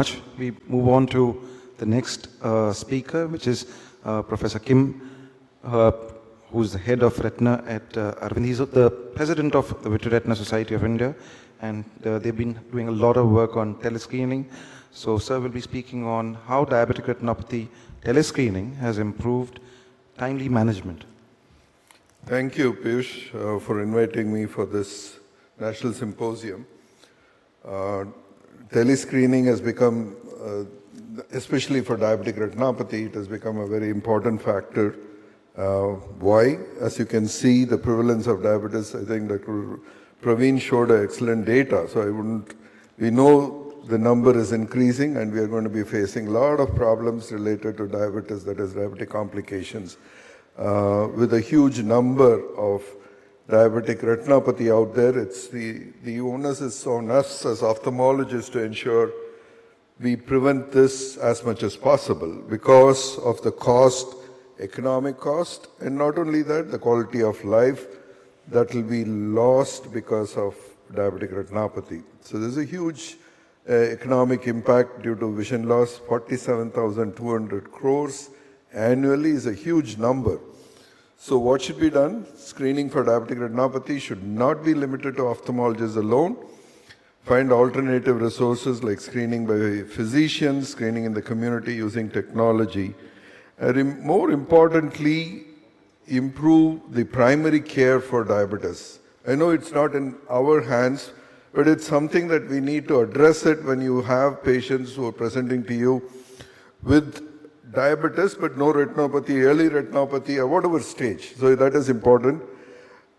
much. We move on to the next speaker, which is Professor Kim, who's the head of retina at Arvind. He's the president of the Vitreoretina Society of India, and they've been doing a lot of work on telescreening. So, sir will be speaking on how diabetic retinopathy telescreening has improved timely management. Thank you, Piyush, for inviting me for this national symposium. Telescreening has become, especially for diabetic retinopathy, it has become a very important factor. Why? As you can see, the prevalence of diabetes, I think Dr. Praveen showed excellent data. So we know the number is increasing and we are going to be facing a lot of problems related to diabetes, that is diabetic complications. With a huge number of diabetic retinopathy out there, it's the onus is on us as ophthalmologists to ensure we prevent this as much as possible because of the cost, economic cost, and not only that, the quality of life that will be lost because of diabetic retinopathy. So there's a huge economic impact due to vision loss. 47,200 crores annually is a huge number. So what should be done? Screening for diabetic retinopathy should not be limited to ophthalmologists alone. Find alternative resources like screening by physicians, screening in the community using technology. And more importantly, improve the primary care for diabetes. I know it's not in our hands, but it's something that we need to address it when you have patients who are presenting to you with diabetes but no retinopathy, early retinopathy, or whatever stage. So that is important.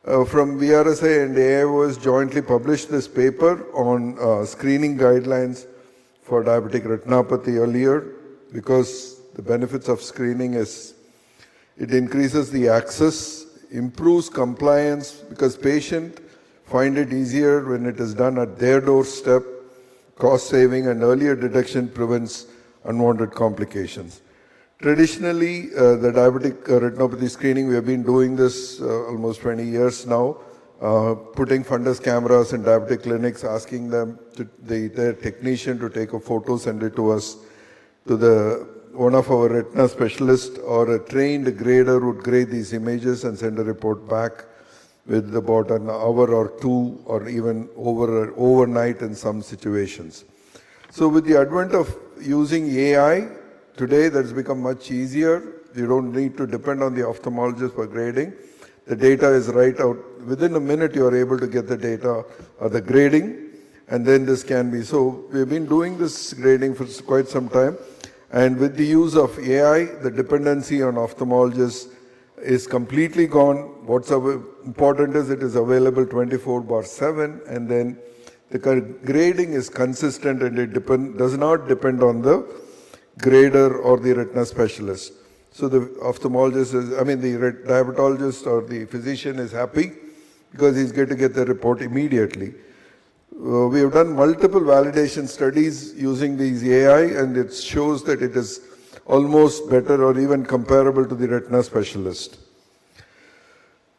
From VRSI and AIOS jointly published this paper on screening guidelines for diabetic retinopathy earlier, because the benefits of screening is it increases the access, improves compliance because patients find it easier when it is done at their doorstep, cost saving, and earlier detection prevents unwanted complications. Traditionally, the diabetic retinopathy screening, we have been doing this almost 20 years now, putting fundus cameras in diabetic clinics, asking them, their technician to take a photo, send it to us, to one of our retina specialists or a trained grader would grade these images and send a report back with about an hour or two or even overnight in some situations. So with the advent of using AI, today that's become much easier. You don't need to depend on the ophthalmologist for grading. The data is right out. Within a minute you are able to get the data or the grading, and then this can be. So we've been doing this grading for quite some time, and with the use of AI, the dependency on ophthalmologists is completely gone. What's important is it is available 24/7, and then the grading is consistent and it does not depend on the grader or the retina specialist. So the ophthalmologist the diabetologist or the physician is happy because he's going to get the report immediately. We have done multiple validation studies using these AI, and it shows that it is almost better or even comparable to the retina specialist.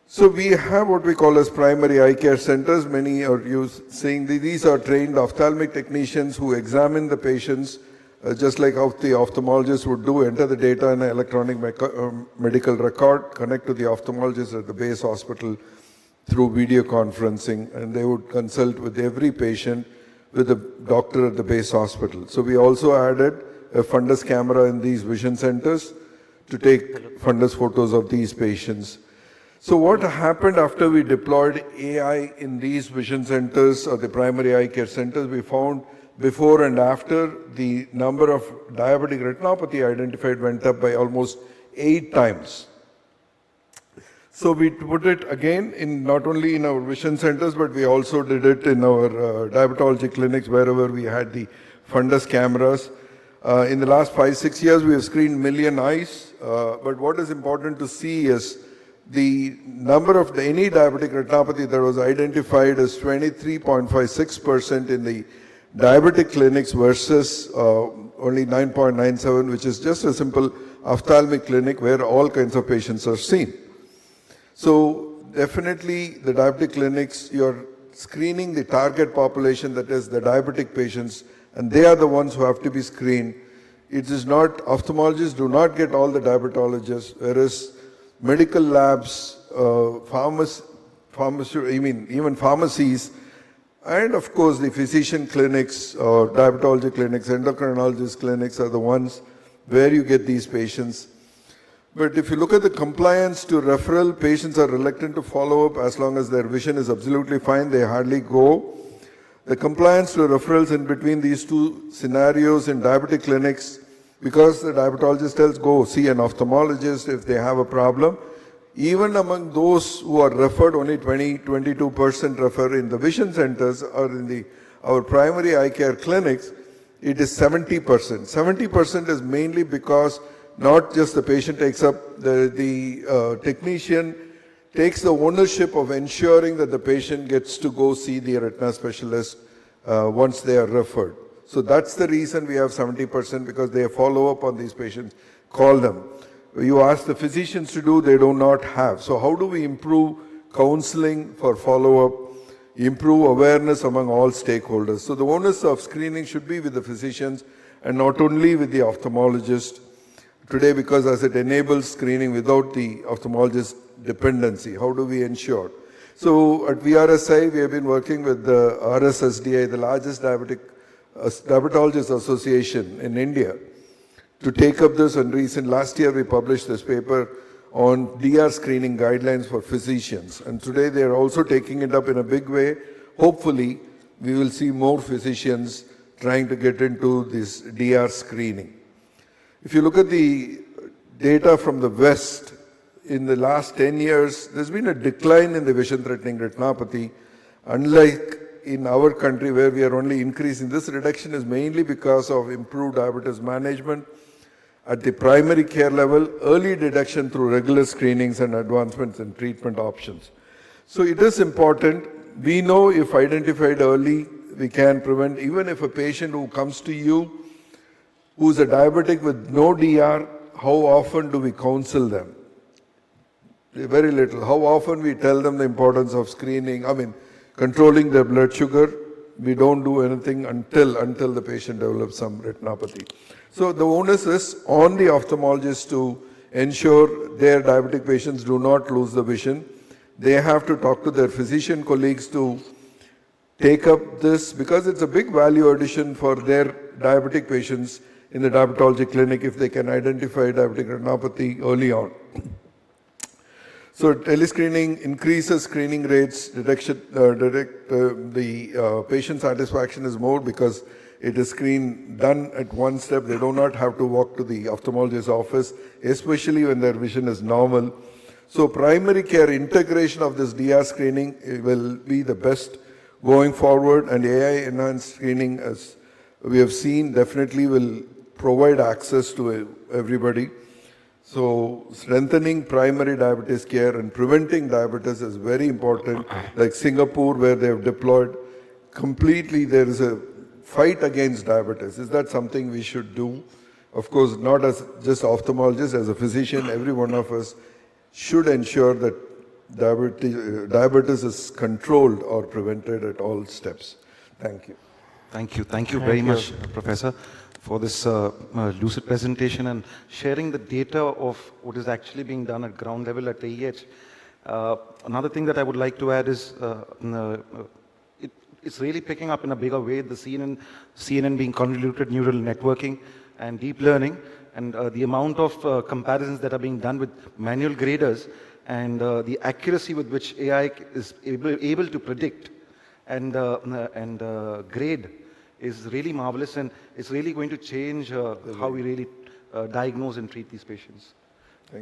So we have what we call as primary eye care centers. Many are saying these are trained ophthalmic technicians who examine the patients just like how the ophthalmologist would do, enter the data in an electronic medical record, connect to the ophthalmologist at the base hospital through video conferencing, and they would consult with every patient with the doctor at the base hospital. So we also added a fundus camera in these vision centers to take fundus photos of these patients. So what happened after we deployed AI in these vision centers or the primary eye care centers, we found before and after, the number of diabetic retinopathy identified went up by almost 8 times. So we put it again in not only in our vision centers, but we also did it in our diabetology clinics wherever we had the fundus cameras. In the last 5-6 years, we have screened million eyes. But what is important to see is the number of any diabetic retinopathy that was identified as 23.56% in the diabetic clinics versus only 9.97, which is just a simple ophthalmic clinic where all kinds of patients are seen. So definitely the diabetic clinics, you're screening the target population, that is the diabetic patients, and they are the ones who have to be screened. It is not, ophthalmologists do not get all the diabetologists, whereas medical labs, even pharmacies, and of course the physician clinics or diabetology clinics, endocrinologist clinics are the ones where you get these patients. But if you look at the compliance to referral, patients are reluctant to follow up as long as their vision is absolutely fine, they hardly go. The compliance to referrals in between these two scenarios in diabetic clinics, because the diabetologist tells go see an ophthalmologist if they have a problem, even among those who are referred, only 22% refer in the vision centers or in our primary eye care clinics, it is 70%. 70% is mainly because not just the patient takes up, the technician takes the ownership of ensuring that the patient gets to go see the retina specialist once they are referred. So that's the reason we have 70%, because they follow up on these patients, call them. You ask the physicians to do, they do not have. So how do we improve counseling for follow-up, improve awareness among all stakeholders? So the onus of screening should be with the physicians and not only with the ophthalmologist today, because as it enables screening without the ophthalmologist dependency, how do we ensure? So at VRSI, we have been working with the RSSDI, the largest diabetologist association in India, to take up this. And last year we published this paper on DR screening guidelines for physicians. And today they are also taking it up in a big way. Hopefully, we will see more physicians trying to get into this DR screening. If you look at the data from the West, in the last 10 years, there's been a decline in the vision-threatening retinopathy, unlike in our country where we are only increasing. This reduction is mainly because of improved diabetes management at the primary care level, early detection through regular screenings and advancements in treatment options. So it is important. We know if identified early, we can prevent. Even if a patient who comes to you who's a diabetic with no DR, how often do we counsel them? Very little. How often we tell them the importance of screening, controlling their blood sugar. We don't do anything until the patient develops some retinopathy. So the onus is on the ophthalmologist to ensure their diabetic patients do not lose the vision. They have to talk to their physician colleagues to take up this, because it's a big value addition for their diabetic patients in the diabetology clinic if they can identify diabetic retinopathy early on. So telescreening increases screening rates, patient satisfaction is more because it is done at one step. They do not have to walk to the ophthalmologist's office, especially when their vision is normal. So primary care integration of this DR screening will be the best going forward, and AI-enhanced screening, as we have seen, definitely will provide access to everybody. So strengthening primary diabetes care and preventing diabetes is very important. Like Singapore, where they have deployed completely, there is a fight against diabetes. Is that something we should do? Of course, not as just ophthalmologist, as a physician, every one of us should ensure that diabetes is controlled or prevented at all steps. Thank you. Thank you. Thank you very much, Professor, for this lucid presentation and sharing the data of what is actually being done at ground level at AEH. Another thing that I would like to add is it's really picking up in a bigger way, the CNN being convoluted neural networking and deep learning, and the amount of comparisons that are being done with manual graders, and the accuracy with which AI is able to predict and grade is really marvelous, and it's really going to change how we really diagnose and treat these patients.